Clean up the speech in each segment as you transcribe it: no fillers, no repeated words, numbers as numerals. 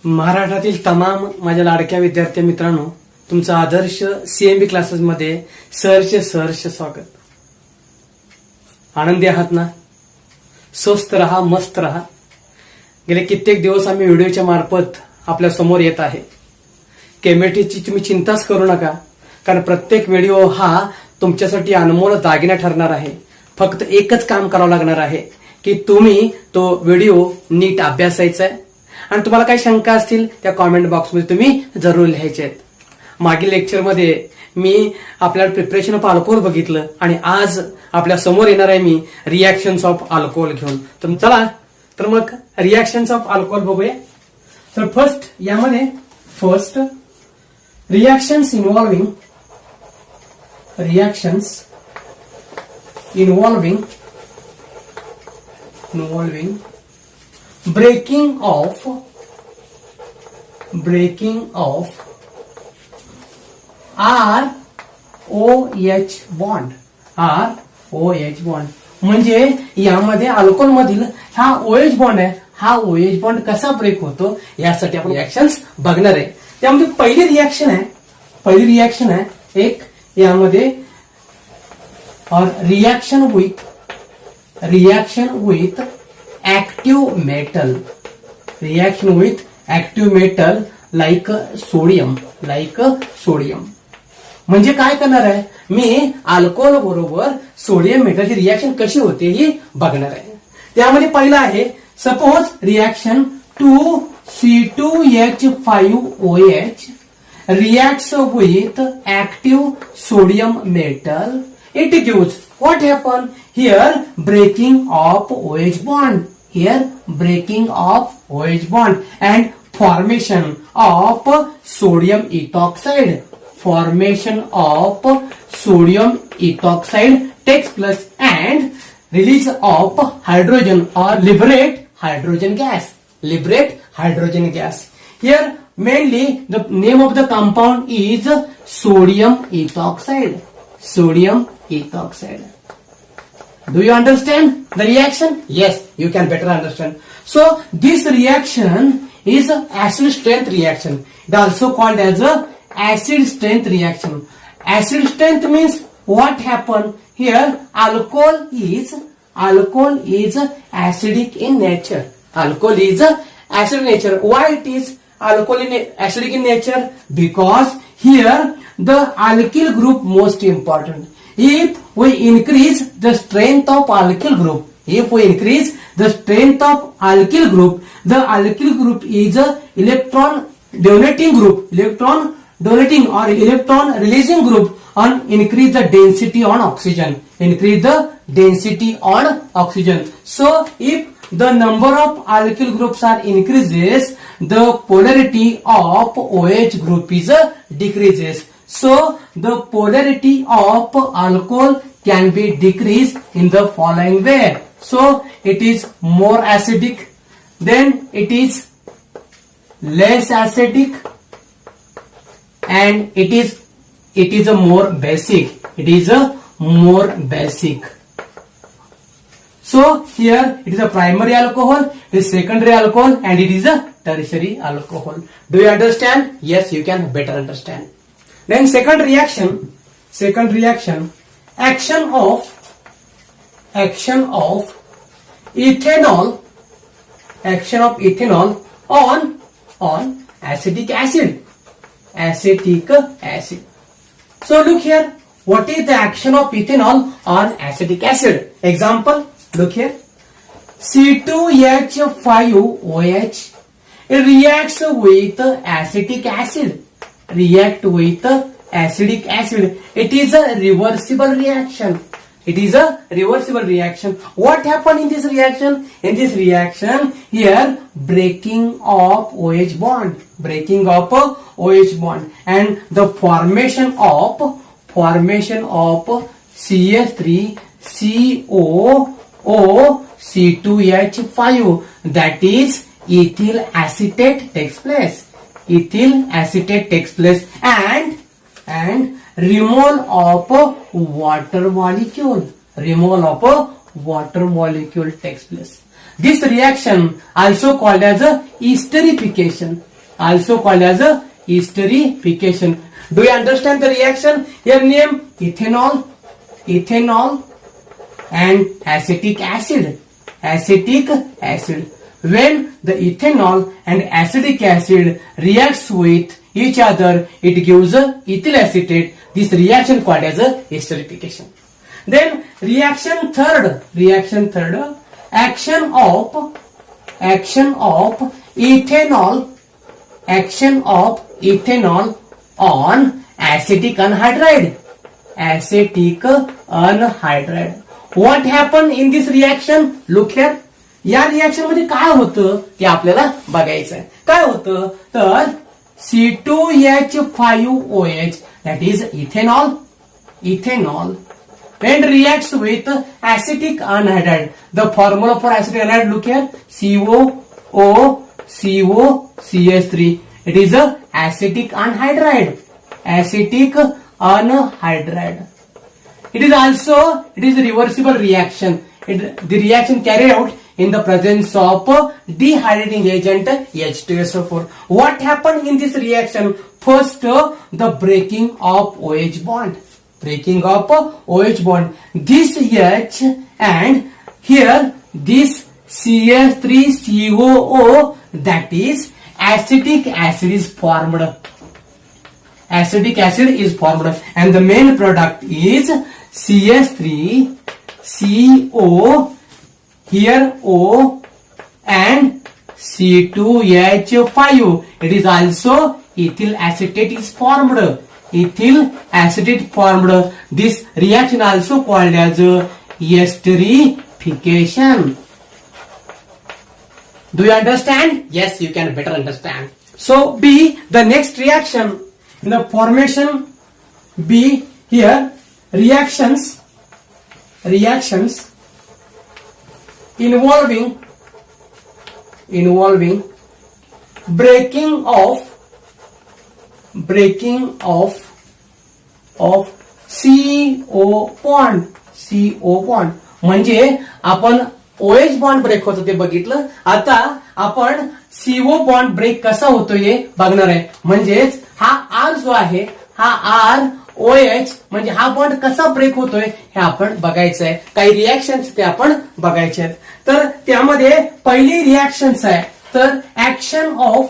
महाराष्ट्रातील तमाम माझ्या लाडक्या विद्यार्थी मित्रांनो, तुमचं आदर्श सीएमबी क्लासेसमध्ये सहर्ष स्वागत. आनंदी आहात ना? स्वस्थ रहा, मस्त रहा. गेले कित्येक दिवस आम्ही व्हिडिओच्या मार्फत आपल्या समोर येत आहे. केमिस्ट्रीची तुम्ही चिंताच करू नका, कारण प्रत्येक व्हिडिओ हा तुमच्यासाठी अनमोल दागिना ठरणार आहे. फक्त एकच काम करावं लागणार आहे की तुम्ही तो व्हिडिओ नीट अभ्यासायचा आहे आणि तुम्हाला काही शंका असतील त्या कॉमेंट बॉक्समध्ये तुम्ही जरूर लिहायचे आहेत. मागील लेक्चरमध्ये मी आपल्याला प्रिपरेशन ऑफ अल्कोहोल बघितलं आणि आज आपल्या समोर येणार आहे मी रिएक्शन्स ऑफ अल्कोहोल घेऊन. तर चला तर मग रिएक्शन्स ऑफ अल्कोहोल बघूया. तर first reactions involving breaking of ROH bond. म्हणजे यामध्ये अल्कोहोल मधील हा OH बॉन्ड आहे, हा OH बॉन्ड कसा ब्रेक होतो यासाठी आपण रिएक्शन्स बघणार आहे. त्यामध्ये पहिली रिएक्शन आहे एक यामध्ये reaction with active metal like sodium. म्हणजे काय करणार आहे मी अल्कोहोल बरोबर सोडियम मेटलची रिएक्शन कशी होते ही बघणार आहे. त्यामध्ये पहिला आहे suppose reaction 2C2H5OH reacts with active sodium metal. It gives what happened here? Breaking of OH bond. And formation of sodium ethoxide. Takes place and release of hydrogen or liberate hydrogen gas. Here mainly the name of the compound is sodium ethoxide. Do you understand the reaction? Yes, you can better understand. So this reaction is acid strength reaction. It also called as a acid strength reaction. Acid strength means what happened here? Alcohol is acidic in nature. Why it is acidic in nature? Because here the alkyl group most important. If we increase the strength of alkyl group, the alkyl group is a electron donating or electron releasing group and increase the density on oxygen. So if the number of alkyl groups are increases, the polarity of OH group is decreases. So the polarity of alcohol can be decreased in the following way. So it is more acidic, then it is less acidic, and it is a more basic. So here it is a primary alcohol, it is secondary alcohol, and it is a tertiary alcohol. Do you understand? Yes, you can better understand. Then second reaction, action of ethanol on acetic acid. So look here, what is the action of ethanol on acetic acid? Example, look here, C2H5OH reacts with acetic acid. It is a reversible reaction. What happened in this reaction? Here breaking of OH bond and the formation of CH3COOC2H5, that is ethyl acetate takes place. And removal of water molecule. Takes place. This reaction also called as a esterification. also called as a esterification. Do you understand the reaction? Here name ethanol and acetic acid. When the ethanol and acetic acid reacts with each other, it gives ethyl acetate. This reaction called as a esterification. Then reaction third, action of ethanol on acetic anhydride. What happened in this reaction? Look here. या reaction मध्ये काय होतं ते आपल्याला बघायचं आहे. काय होतं तर C2H5OH, that is ethanol when reacts with acetic anhydride. The formula for acetic anhydride, look here, COOCOCH3. It is a acetic anhydride. It is a reversible reaction. The reaction carried out in the presence of dehydrating agent H2SO4. What happened in this reaction? First, the breaking of OH bond. This H and here this CH3COO, that is acetic acid is formed. And the main product is CH3CO, here O, and C2H5. It is also ethyl acetate is formed. This reaction also called as esterification. Do you understand? Yes, you can better understand. So B, the next reaction in the formation B, here reactions involving breaking of CO bond. म्हणजे आपण OH bond break होतो ते बघितलं. आता आपण CO bond break कसा होतो हे बघणार आहे. म्हणजेच हा R जो आहे, हा R OH म्हणजे हा बॉन्ड कसा ब्रेक होतोय हे आपण बघायचं आहे. काही रिएक्शन्स ते आपण बघायचे आहेत. तर त्यामध्ये पहिली रिएक्शन्स आहे तर action of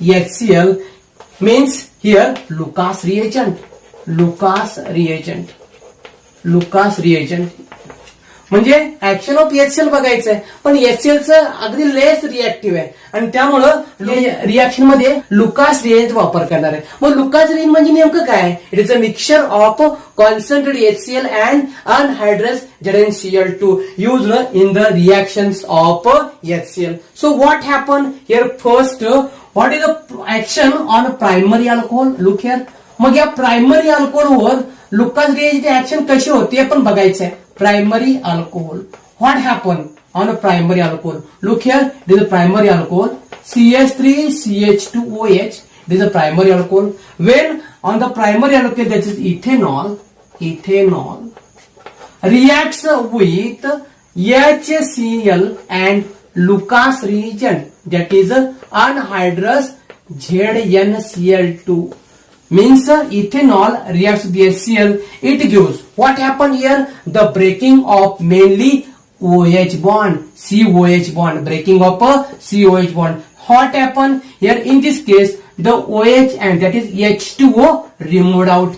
HCl means here Lucas reagent. म्हणजे ऍक्शन ऑफ HCl बघायचं आहे, पण HCl चं अगदी लेस रिएक्टिव्ह आहे आणि त्यामुळं रिएक्शन मध्ये लुकास रिएजंट वापर करणार आहे. मग लुकास रिएजंट म्हणजे नेमकं काय? It is a mixture of concentrated HCl and anhydrous ZnCl2 used in the reactions of HCl. So what happened here? First, what is the action on primary alcohol? Look here. मग या primary अल्कोहोलवर Lucas reagent action कशी होते आपण बघायचं आहे. Primary alcohol. What happened on a primary alcohol? Look here, this is a primary alcohol. CH3CH2OH. This is a primary alcohol. When on the primary alcohol, that is ethanol reacts with HCl and Lucas reagent, that is anhydrous ZnCl2. Means ethanol reacts with HCl, it gives what happened here? The breaking of mainly OH bond, COH bond, breaking of a COH bond. What happened here? In this case, the OH and that is H2O removed out,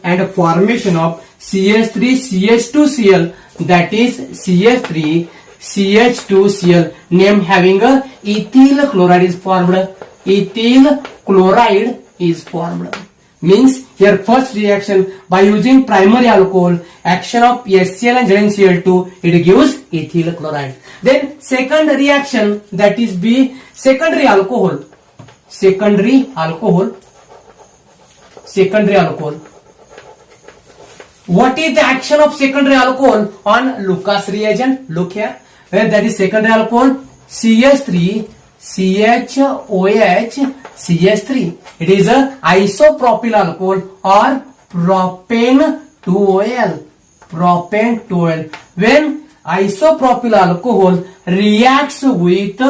and formation of CH3CH2Cl, that is CH3CH2Cl, name having a ethyl chloride is formed. Ethyl chloride is formed. Means here first reaction by using primary alcohol, action of HCl and ZnCl2, it gives ethyl chloride. Then second reaction, that is B, secondary alcohol. What is the action of secondary alcohol on Lucas reagent? Look here, where that is secondary alcohol CH3CHOH CH3. It is a isopropyl alcohol or propane 2OL. When isopropyl alcohol reacts with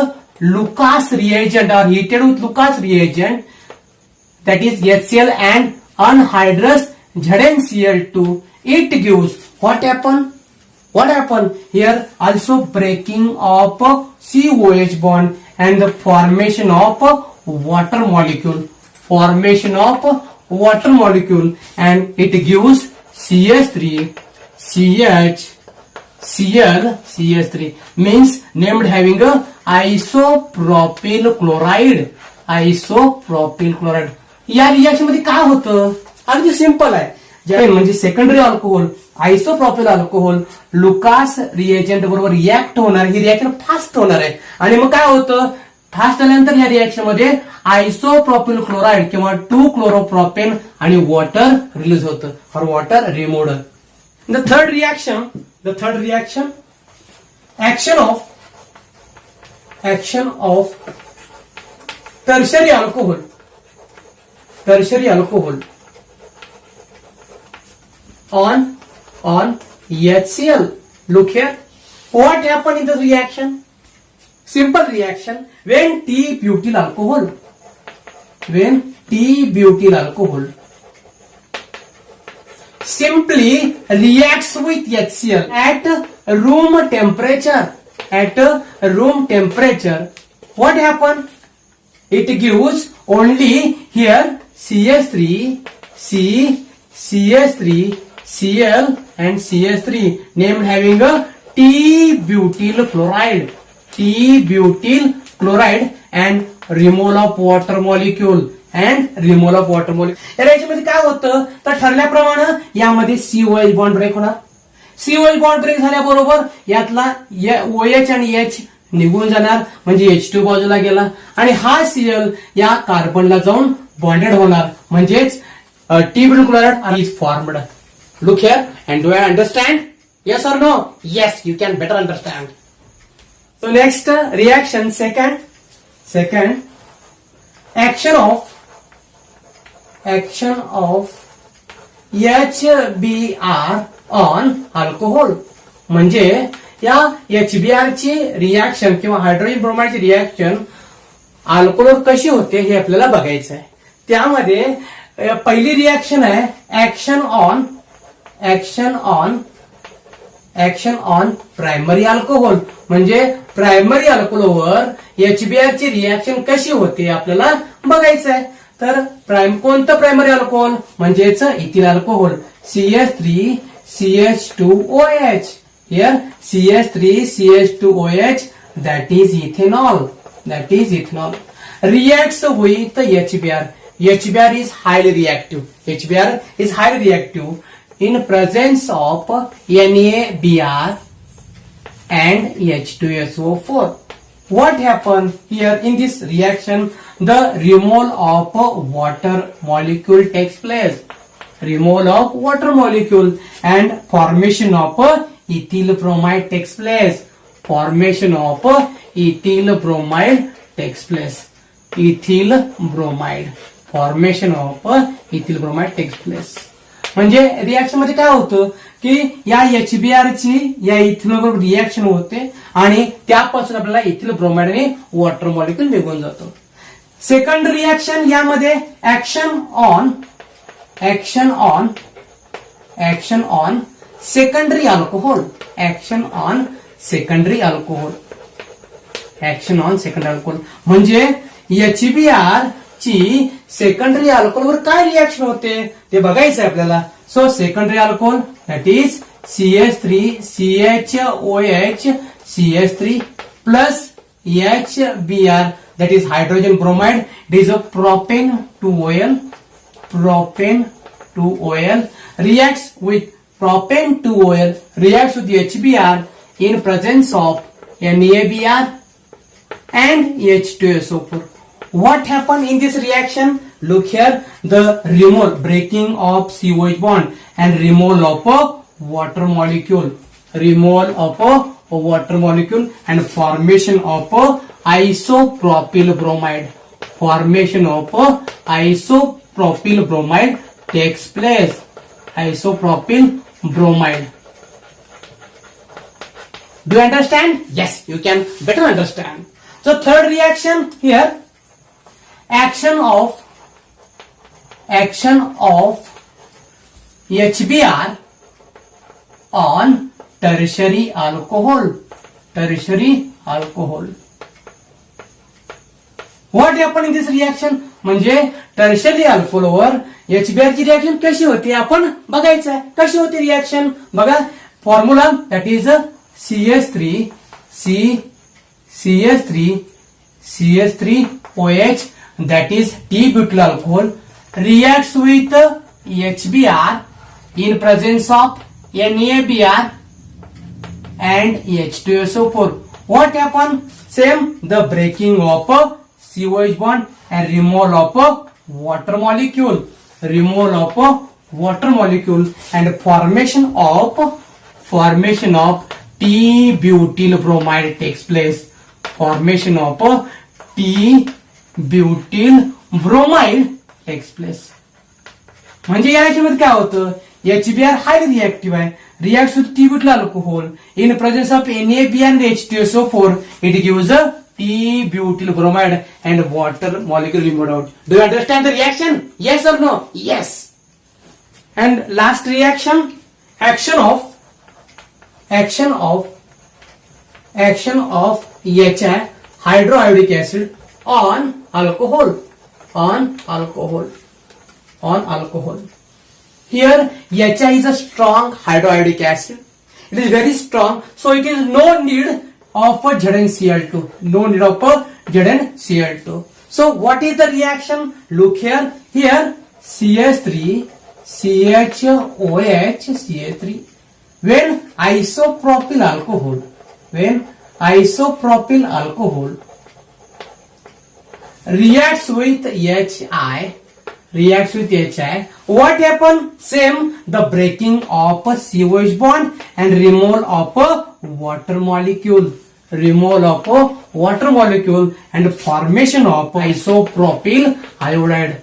Lucas reagent or heated with Lucas reagent, that is HCl and anhydrous ZnCl2, it gives what happen? What happen here? Also breaking of COH bond and the formation of water molecule. Formation of water molecule, and it gives CH3, CH, Cl, CH3, means named having a isopropyl chloride. Isopropyl chloride. या reaction मध्ये काय होतं? अगदी simple आहे. म्हणजे secondary alcohol, isopropyl alcohol Lucas reagent बरोबर react होणार. ही reaction fast होणार आहे आणि मग काय होतं? फास्ट झाल्यानंतर या रिएक्शन मध्ये आयसोप्रोपिल क्लोराइड किंवा 2-क्लोरोप्रोपेन आणि वॉटर रिलीज होतं और water removed. The third reaction action of tertiary alcohol on HCl. Look here, what happened in this reaction? Simple reaction. When T-butyl alcohol simply reacts with HCl at room temperature, what happened? It gives only here CH3, CH3, Cl and CH3, named having a T-butyl chloride and removal of water molecule. या रिएक्शनमध्ये काय होतं? तर ठरल्याप्रमाणे यामध्ये COH bond break होणार. COH bond break झाल्याबरोबर यातला OH आणि H निघून जाणार, म्हणजे H2 बाजूला गेला आणि हा Cl या कार्बनला जाऊन बॉन्डेड होणार, म्हणजेच T-butyl chloride is formed. Look here, and do I understand? Yes or no? Yes, you can better understand. So next reaction, second action of HBr on alcohol. म्हणजे या HBr ची रिएक्शन किंवा hydrogen bromide ची reaction alcohol कशी होते हे आपल्याला बघायचं आहे. त्यामध्ये पहिली रिएक्शन आहे ऍक्शन ऑन प्रायमरी अल्कोहोल. म्हणजे प्रायमरी अल्कोहोलवर HBr ची रिएक्शन कशी होते आपल्याला बघायचं आहे. तर कोणतं प्रायमरी अल्कोहोल? म्हणजेच ethyl alcohol, CH3 CH2OH. Here CH3 CH2OH, that is ethanol. Reacts with HBr. HBr is highly reactive in presence of NaBr and H2SO4. What happened here in this reaction? The removal of water molecule takes place. Removal of water molecule and formation of ethyl bromide takes place. Formation of ethyl bromide takes place. म्हणजे reaction मध्ये काय होतं की या HBr ची या ethanol बरोबर reaction होते आणि त्यापासून आपल्याला इथिल ब्रोमाइड आणि वॉटर मॉलिक्यूल निघून जातो. सेकंड रिएक्शन यामध्ये ऍक्शन ऑन सेकंडरी अल्कोहोल. म्हणजे HBr ची सेकंडरी अल्कोहोलवर काय रिएक्शन होते ते बघायचं आहे आपल्याला. So secondary alcohol, that is CH3 CHOH CH3 plus HBr, that is hydrogen bromide. It is a propane to oil reacts with HBr in presence of NaBr and H2SO4. What happened in this reaction? Look here, the breaking of COH bond and removal of water molecule. And formation of isopropyl bromide. Takes place. Do you understand? Yes, you can better understand. So third reaction here, action of HBr on tertiary alcohol. What happened in this reaction? म्हणजे tertiary अल्कोहोलवर HBr ची reaction कशी होती आपण बघायचं आहे. कशी होती reaction बघा. Formula that is CH3OH that is T-butyl alcohol reacts with HBr in presence of NaBr and H2SO4. What happened? Same, the breaking of COH bond and removal of water molecule and formation of T-butyl bromide takes place. Formation of T-butyl bromide takes place. म्हणजे या reaction मध्ये काय होतं? HBr highly reactive आहे, reacts with T-butyl alcohol in presence of NaBr and H2SO4. It gives a T-butyl bromide and water molecule removed out. Do you understand the reaction? Yes or no? Yes. And last reaction, action of HI, hydroiodic acid on alcohol. Here HI is a strong hydroiodic acid. It is very strong, so it is no need of a ZnCl2. No need of a ZnCl2. So what is the reaction? Look here. Here CH3 CHOH CH3. When isopropyl alcohol reacts with HI, what happen? Same, the breaking of a COH bond and removal of a water molecule and formation of isopropyl iodide.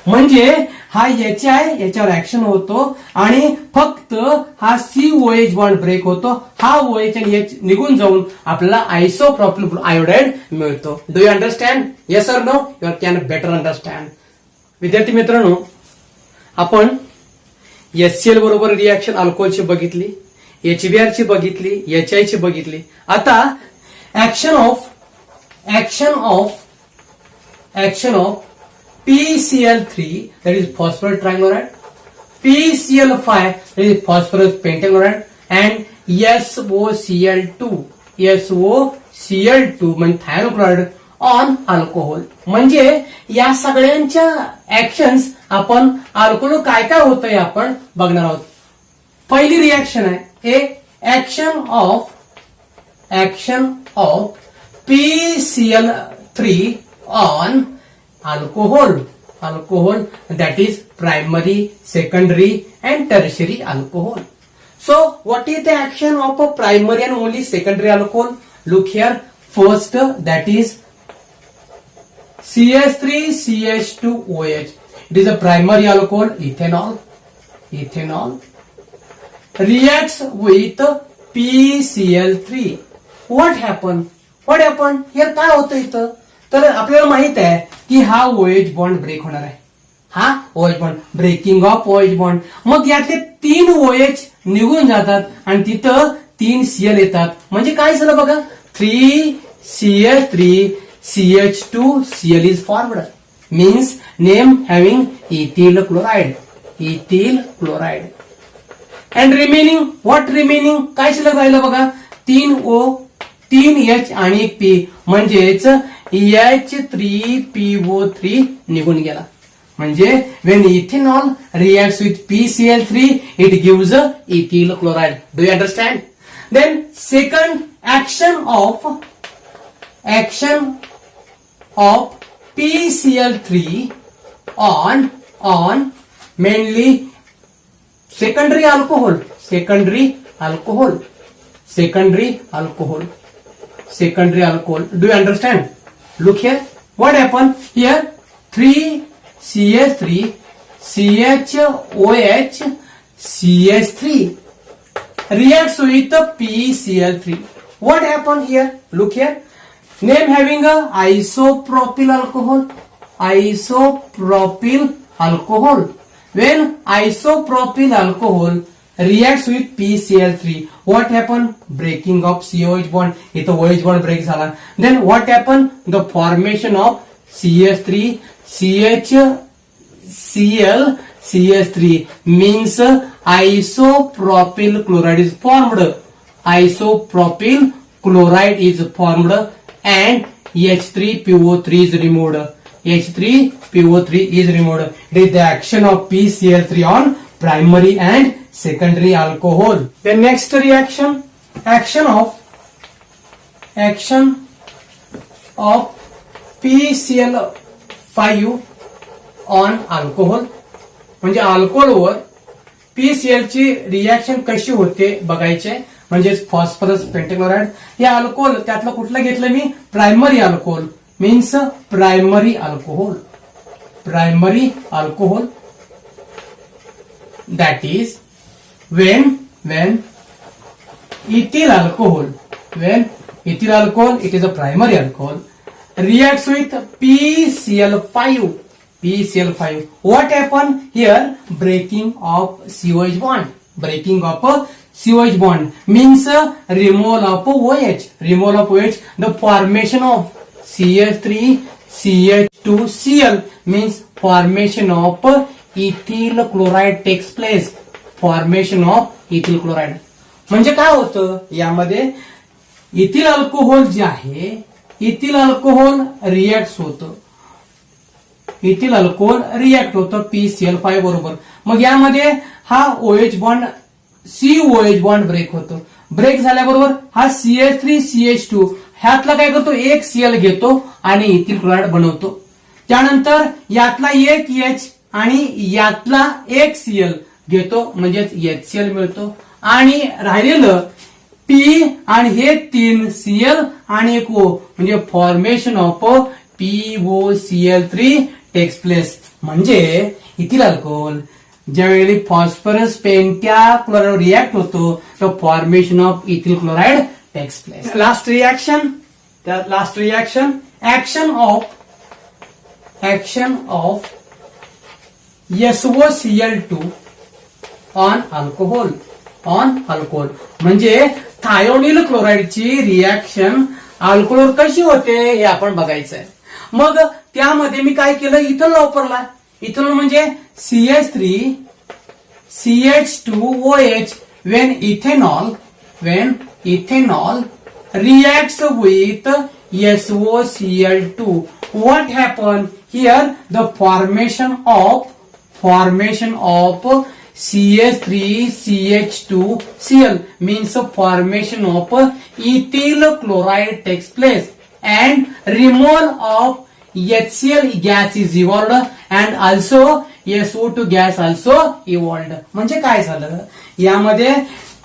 म्हणजे हा HI याच्यावर action होतो आणि फक्त हा COH bond break होतो. हा OH आणि H निघून जाऊन आपल्याला आयसोप्रोपिल आयोडाइड मिळतो. Do you understand? Yes or no? You can better understand. विद्यार्थी मित्रांनो, आपण HCl बरोबर रिएक्शन अल्कोहोलची बघितली, HBr ची बघितली, HI ची बघितली. आता action of PCl3, that is phosphorus trichloride, PCl5, that is phosphorus pentachloride, and SOCl2 म्हणजे thiochloride on alcohol. म्हणजे या सगळ्यांच्या ऍक्शन्स आपण अल्कोहोल काय काय होतंय आपण बघणार आहोत. पहिली रिएक्शन आहे हे action of PCl3 on alcohol, that is primary, secondary and tertiary alcohol. So what is the action of a primary and only secondary alcohol? Look here. First, that is CH3CH2OH. It is a primary alcohol, ethanol reacts with PCl3. What happened? Here काय होतं इथं? तर आपल्याला माहित आहे की हा OH bond break होणार आहे. हा OH bond, breaking off OH bond. मग यातले 3 OH निघून जातात आणि तिथं 3 Cl येतात. म्हणजे काय झालं बघा, 3CH3CH2Cl is formed. Means name having ethyl chloride. And remaining, what remaining? काय शिल्लक राहिलं बघा, 3 H आणि एक P म्हणजेच H3PO3 निघून गेला. म्हणजे when ethanol reacts with PCl3 it gives ethyl chloride. Do you understand? Then second action of PCl3 on mainly secondary alcohol. Do you understand? Look here. What happened here? 3 CH3 CHOH CH3 reacts with PCl3. What happened here? Look here. Name having a isopropyl alcohol. Isopropyl alcohol. When isopropyl alcohol reacts with PCl3, what happened? Breaking of COH bond. इथं OH bond break झाला. Then what happened? The formation of CH3 CHCl CH3 means isopropyl chloride is formed. Isopropyl chloride is formed and H3PO3 is removed. H3PO3 is removed. It is the action of PCl3 on primary and secondary alcohol. The next reaction, action of PCl5 on alcohol. म्हणजे अल्कोहोलवर PCl ची reaction कशी होते बघायचे. म्हणजे phosphorus pentachloride हे alcohol त्यातलं कुठलं घेतलं मी? Primary alcohol. Means primary alcohol. That is when ethyl alcohol, it is a primary alcohol, reacts with PCl5. What happened here? Breaking of COH bond. Means removal of OH. The formation of CH3 CH2Cl means formation of ethyl chloride takes place. म्हणजे काय होतं यामध्ये? Ethyl alcohol जे आहे, ethyl alcohol react होतं. PCl5 बरोबर. मग यामध्ये हा OH bond COH bond break होतो. ब्रेक झाल्याबरोबर हा CH3 CH2 ह्यातला काय करतो? एक Cl घेतो आणि इथिल क्लोराइड बनवतो. त्यानंतर यातला एक H आणि यातला एक Cl घेतो म्हणजे HCl मिळतो. आणि राहिलेलं P आणि हे 3 Cl आणि एक O म्हणजे formation of POCl3 takes place. म्हणजे इथिल अल्कोहोल ज्यावेळी फॉस्फरस पेंटाक्लोराइड रिएक्ट होतो तर formation of ethyl chloride takes place. Last reaction action of SOCl2 on alcohol. म्हणजे थायोनिल क्लोराइडची रिएक्शन अल्कोहोल कशी होते हे आपण बघायचंय. मग त्यामध्ये मी काय केलं? इथेनॉल वापरला. इथेनॉल म्हणजे CH3 CH2OH. when ethanol reacts with SOCl2, what happened here? The formation of CH3 CH2Cl means formation of ethyl chloride takes place and removal of HCl gas is evolved and also SO2 gas also evolved. म्हणजे काय झालं यामध्ये?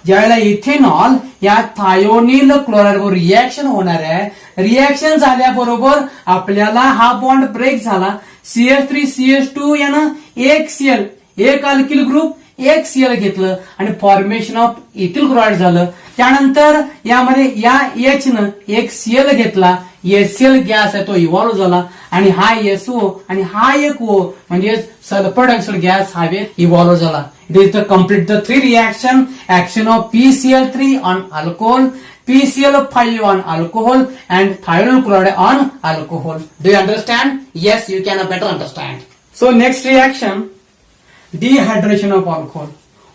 ज्यावेळेला ethanol या thionyl chloride बरोबर reaction होणार आहे. Reaction झाल्याबरोबर आपल्याला हा बॉन्ड ब्रेक झाला. CH3 CH2 यानं एक Cl, एक अल्किल ग्रुप, एक Cl घेतलं आणि फॉर्मेशन ऑफ इथिल क्लोराइड झालं. त्यानंतर यामध्ये या H न एक Cl घेतला. HCl गॅस आहे तो इव्हॉल्व्ह झाला आणि हा SO आणि हा एक O म्हणजे सल्फर डायऑक्साइड गॅस हवेत इव्हॉल्व्ह झाला. It is the complete the three action of PCl3 on alcohol, PCl5 on alcohol and thionyl chloride on alcohol. Do you understand? Yes, you can better understand. So next reaction, dehydration of alcohol.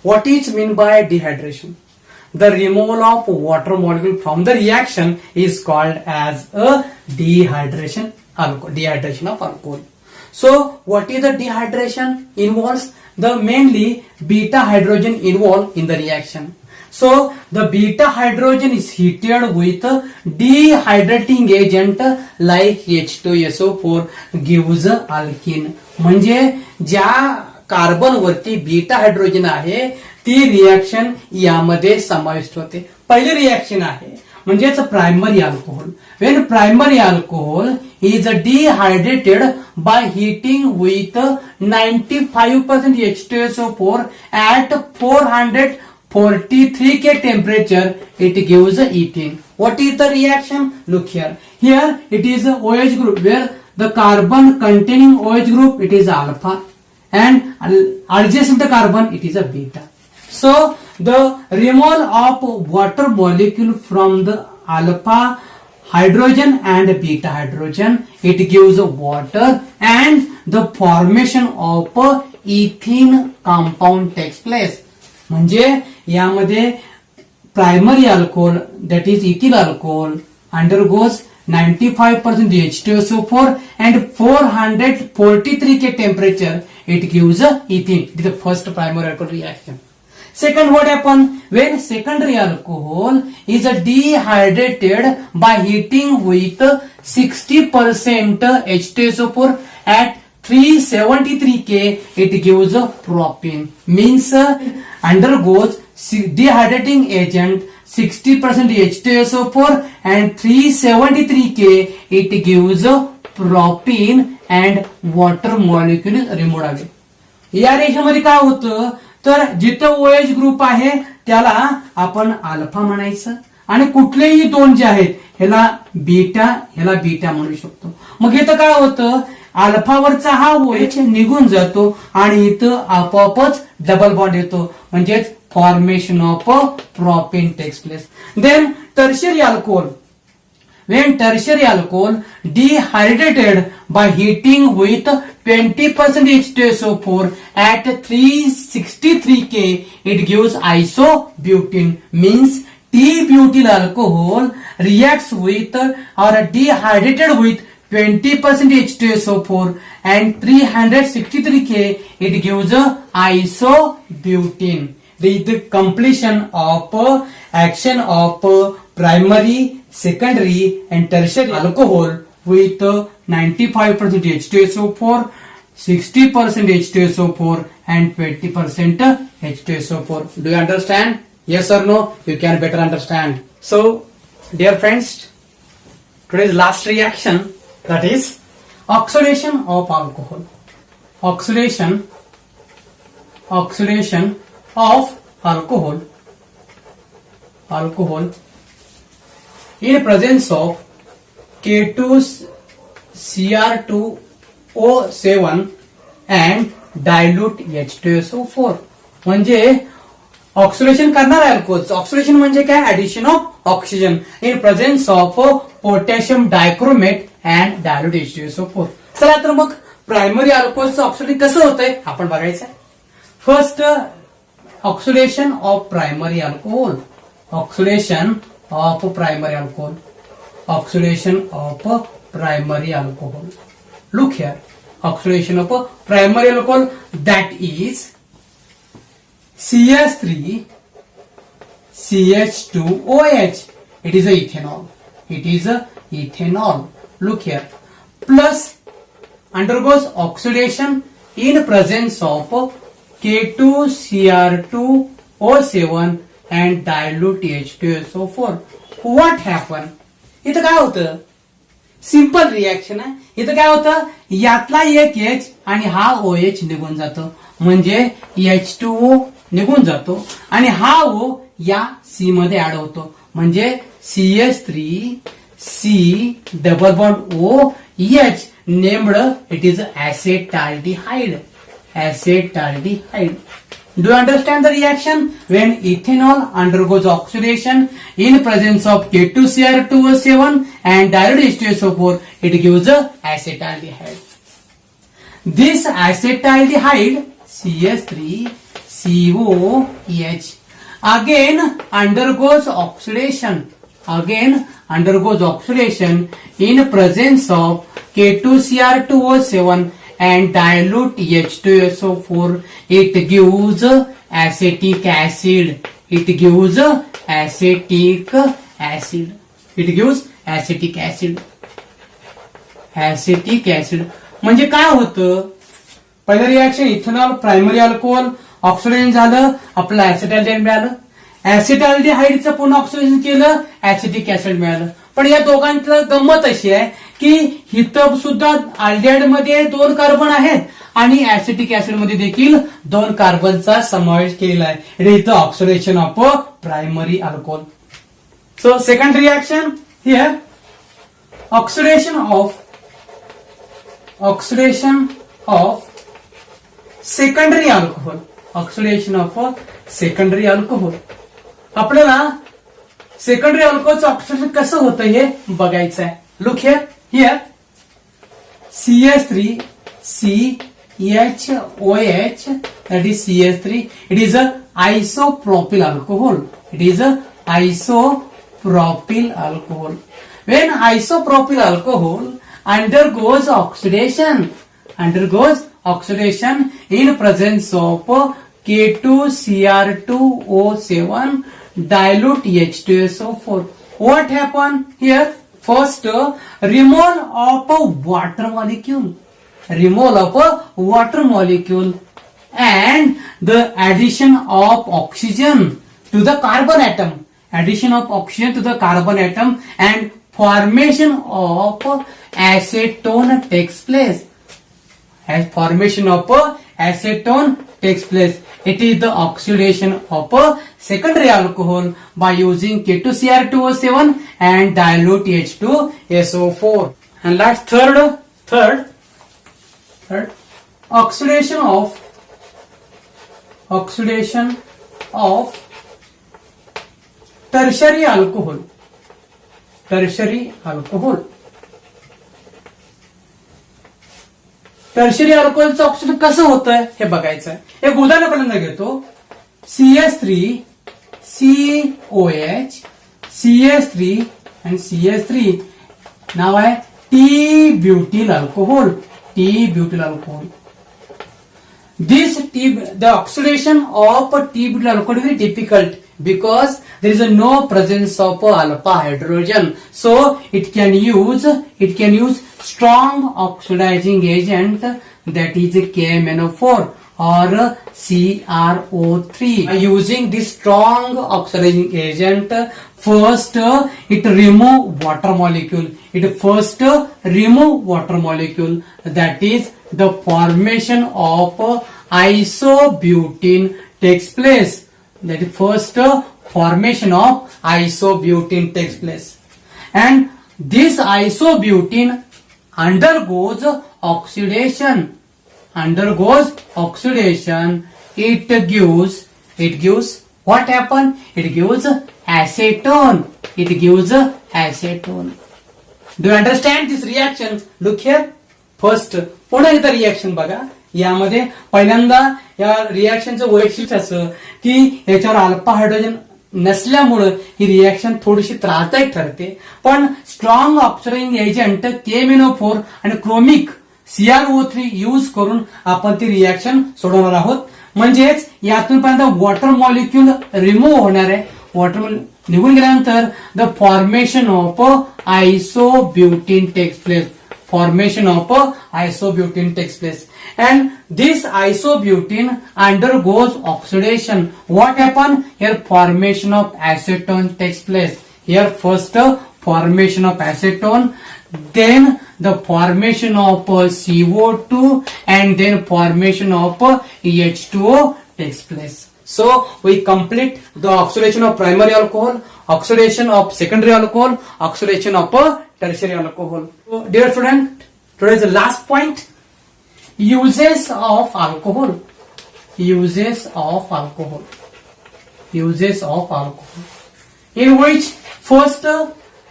What is mean by dehydration? The removal of water molecule from the reaction is called as a dehydration of alcohol. So what is the dehydration involves? The mainly beta hydrogen involved in the reaction. So the beta hydrogen is heated with dehydrating agent like H2SO4 gives alkene. म्हणजे ज्या carbon वरती beta hydrogen आहे ती reaction यामध्ये समाविष्ट होते. पहिली reaction आहे म्हणजेच primary alcohol. Wien primary alcohol is dehydrated by heating with 95% H2SO4 at 443 K temperature. It gives ethene. What is the reaction? Look here. Here it is a OH group where the carbon containing OH group it is alpha and adjacent the carbon it is a beta. So the removal of water molecule from the alpha hydrogen and beta hydrogen it gives water and the formation of ethene compound takes place. म्हणजे यामध्ये primary alcohol that is ethyl alcohol undergoes 95% H2SO4 and 443 K temperature it gives ethene. It is the first primary alcohol reaction. Second, what happens when secondary alcohol is dehydrated by heating with 60% H2SO4 at 373 K it gives propane. Means undergoes dehydrating agent 60% H2SO4 and 373 K it gives propane and water molecule removed आहे. या रेषेमध्ये काय होतं तर जिथं OH group आहे त्याला आपण alpha म्हणायचं आणि कुठलेही दोन जे आहेत ह्याला बीटा म्हणू शकतो. मग इथं काय होतं अल्फावरचा हा OH निघून जातो आणि इथं आपोआपच डबल बॉन्ड येतो म्हणजेच formation of propane takes place. Then tertiary alcohol. When tertiary alcohol dehydrated by heating with 20% H2SO4 at 363 K it gives isobutene. Means T-butyl alcohol reacts with or dehydrated with 20% H2SO4 and 363 K it gives isobutene. The completion of action of primary, secondary and tertiary alcohol with 95% H2SO4, 60% H2SO4 and 20% H2SO4. Do you understand? Yes or no? You can better understand. So, dear friends, today's last reaction that is oxidation of alcohol. Oxidation of alcohol in presence of K2Cr2O7 and dilute H2SO4. म्हणजे oxidation करणार alcohol. Oxidation म्हणजे काय addition of oxygen in presence of potassium dichromate and dilute H2SO4. चला तर मग primary अल्कोहोलचं oxidation कसं होतंय आपण बघायचं. First oxidation of primary alcohol. Oxidation of primary alcohol. Look here. Oxidation of primary alcohol that is CH3CH2OH. It is a ethanol. Look here. Plus undergoes oxidation in presence of K2Cr2O7 and dilute H2SO4. What happened? इथं काय होतं simple reaction आहे. इथं काय होतं यातला एक H आणि हा OH निघून जातो म्हणजे H2O निघून जातो आणि हा O या C मध्ये ऍड होतो म्हणजे CH3C double bond OH named it is acetaldehyde. Do you understand the reaction? When ethanol undergoes oxidation in presence of K2Cr2O7 and dilute H2SO4, it gives acetaldehyde. This acetaldehyde CH3COOH again undergoes oxidation in presence of K2Cr2O7 and dilute H2SO4. It gives acetic acid. म्हणजे काय होतं पहिलं reaction ethanol primary alcohol oxidation झालं आपलं ऍसिटाल्डिहाइड मिळालं. ऍसिटाल्डिहाइडचं पुन्हा oxidation केलं acetic acid मिळालं. पण या दोघांतलं गंमत अशी आहे की इथं सुद्धा अल्डिहाइड मध्ये 2 कार्बन आहेत आणि ऍसिटिक ऍसिड मध्ये देखील 2 कार्बनचा समावेश केलेला आहे. It is the oxidation of a primary alcohol. So second reaction here, oxidation of secondary alcohol. Oxidation of secondary alcohol. आपल्याला सेकंडरी अल्कोहोलचं ऑक्सिडेशन कसं होतं हे बघायचं आहे. Look here CH3 CHOH, that is CH3. It is a isopropyl alcohol. It is a isopropyl alcohol. When isopropyl alcohol undergoes oxidation in presence of K2Cr2O7 dilute H2SO4. What happen here? First, removal of a water molecule and the addition of oxygen to the carbon atom. And formation of acetone takes place. It is the oxidation of a secondary alcohol by using K2Cr2O7 and dilute H2SO4. And last third, oxidation of tertiary alcohol. Tertiary अल्कोहोलचं oxidation कसं होतंय हे बघायचं आहे. एक उदाहरण पहिल्यांदा घेतो. CH3 COH CH3 and CH3 नाव आहे T-butyl alcohol. The oxidation of T-butyl alcohol is very difficult because there is no presence of alpha hydrogen, so it can use strong oxidizing agent, that is KMnO4 or CrO3. By using this strong oxidizing agent, first it remove water molecule. That is the formation of isobutene takes place. That is first formation of isobutene takes place, and this isobutene undergoes oxidation. It gives what happen? It gives acetone. Do you understand this reaction? Look here. First, पुन्हा एकदा reaction बघा. यामध्ये पहिल्यांदा या रिएक्शनचं वैशिष्ट्य असं की याच्यावर अल्फा हायड्रोजन नसल्यामुळं ही रिएक्शन थोडीशी त्रासदायक ठरते. पण स्ट्रॉंग ऑक्सिडायझिंग एजंट KMnO4 आणि क्रोमिक CrO3 यूज करून आपण ती रिएक्शन सोडवणार आहोत. म्हणजेच यातून पर्यंत वॉटर मॉलिक्यूल रिमूव्ह होणार आहे. वॉटर निघून गेल्यानंतर the formation of isobutene takes place. And this isobutene undergoes oxidation. What happen? Here formation of acetone takes place. Here first formation of acetone, then the formation of CO2, and then formation of H2O takes place. So we complete the oxidation of primary alcohol, oxidation of secondary alcohol, oxidation of tertiary alcohol. So, dear student, today is the last point. Uses of alcohol. In which first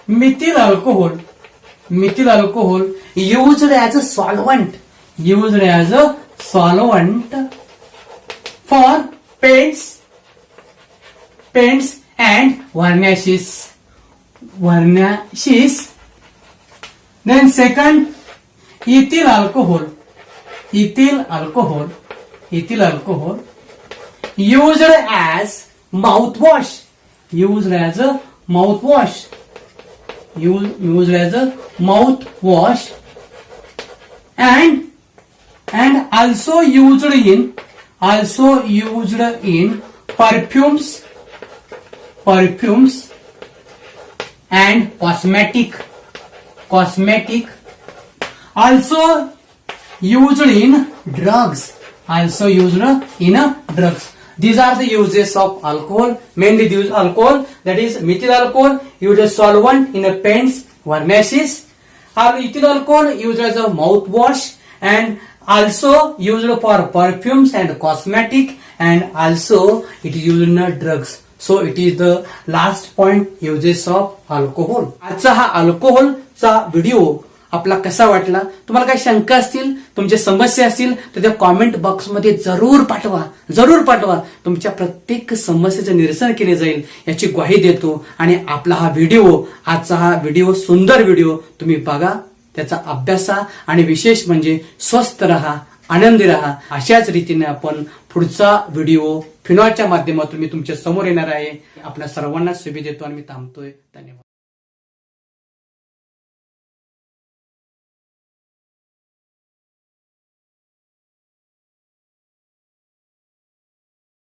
methyl alcohol used as a solvent for paints and varnishes. Then second, ethyl alcohol used as mouthwash. And also used in perfumes and cosmetic also used in drugs. These are the uses of alcohol. Mainly they use alcohol, that is methyl alcohol used as solvent in a paints, varnishes, or ethyl alcohol used as a mouthwash, and also used for perfumes and cosmetic, and also it is used in drugs. So it is the last point, uses of alcohol. आजचा हा अल्कोहोलचा video आपला कसा वाटला? तुम्हाला काही शंका असतील, तुमच्या समस्या असतील तर त्या कॉमेंट बॉक्समध्ये जरूर पाठवा. तुमच्या प्रत्येक समस्येचं निरसन केले जाईल याची ग्वाही देतो. आणि आपला आजचा हा व्हिडिओ सुंदर व्हिडिओ तुम्ही बघा, त्याचा अभ्यासा, आणि विशेष म्हणजे स्वस्थ रहा, आनंदी रहा. अशाच रीतीने आपण पुढचा व्हिडिओ फिनॉलच्या माध्यमातून मी तुमच्या समोर येणार आहे. आपल्या सर्वांना शुभेच्छा देतो आणि मी थांबतोय. धन्यवाद.